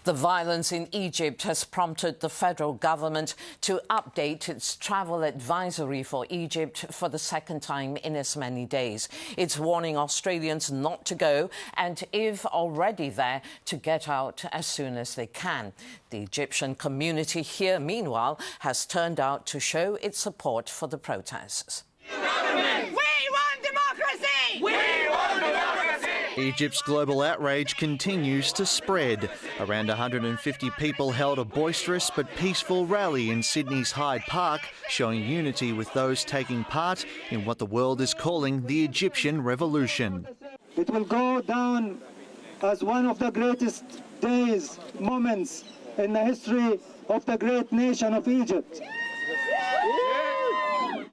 The violence in Egypt has prompted the federal government to update its travel advisory for Egypt for the second time in as many days. It's warning Australians not to go and, if already there, to get out as soon as they can. The Egyptian community here, meanwhile, has turned out to show its support for the protests. Egypt's global outrage continues to spread. Around 150 people held a boisterous but peaceful rally in Sydney's Hyde Park, showing unity with those taking part in what the world is calling the Egyptian Revolution. It will go down as one of the greatest days, moments in the history of the great nation of Egypt.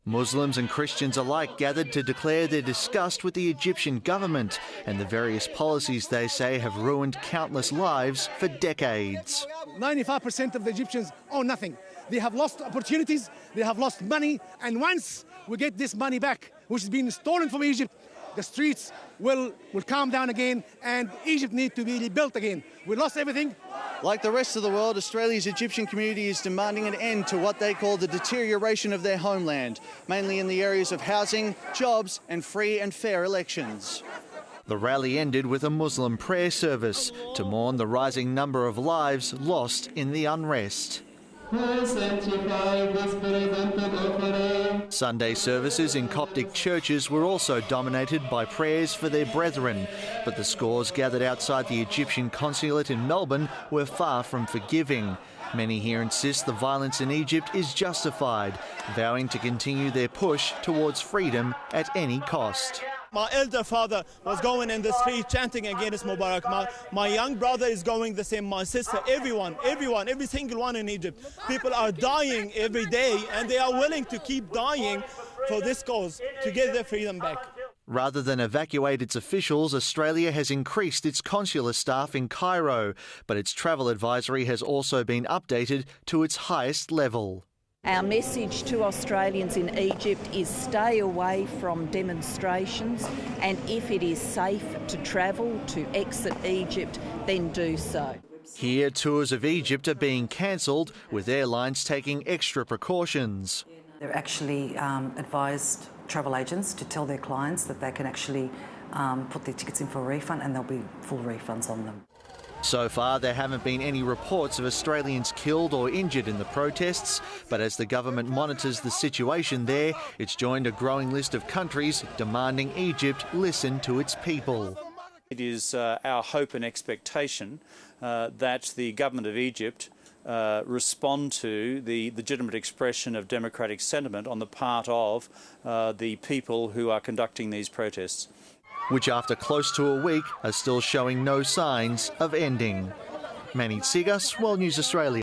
Muslims and Christians alike gathered to declare their disgust with the Egyptian government and the various policies they say have ruined countless lives for decades. 95% of the Egyptians own nothing. They have lost opportunities, they have lost money, and once we get this money back, which has been stolen from Egypt, the streets will calm down again and Egypt needs to be rebuilt again. We lost everything. Like the rest of the world, Australia's Egyptian community is demanding an end to what they call the deterioration of their homeland, mainly in the areas of housing, jobs and free and fair elections. The rally ended with a Muslim prayer service to mourn the rising number of lives lost in the unrest. Sunday services in Coptic churches were also dominated by prayers for their brethren, but the scores gathered outside the Egyptian consulate in Melbourne were far from forgiving. Many here insist the violence in Egypt is justified, vowing to continue their push towards freedom at any cost. My elder father was going in the street chanting against Mubarak. My young brother is going the same. My sister, everyone, every single one in Egypt. People are dying every day and they are willing to keep dying for this cause, to get their freedom back. Rather than evacuate its officials, Australia has increased its consular staff in Cairo, but its travel advisory has also been updated to its highest level. Our message to Australians in Egypt is stay away from demonstrations, and if it is safe to travel, to exit Egypt, then do so. Here, tours of Egypt are being cancelled, with airlines taking extra precautions. They're actually advised travel agents to tell their clients that they can actually put their tickets in for a refund and there'll be full refunds on them. So far, there haven't been any reports of Australians killed or injured in the protests, but as the government monitors the situation there, it's joined a growing list of countries demanding Egypt listen to its people. It is our hope and expectation that the government of Egypt respond to the legitimate expression of democratic sentiment on the part of the people who are conducting these protests, which after close to a week are still showing no signs of ending. Manny Tsigas, World News Australia.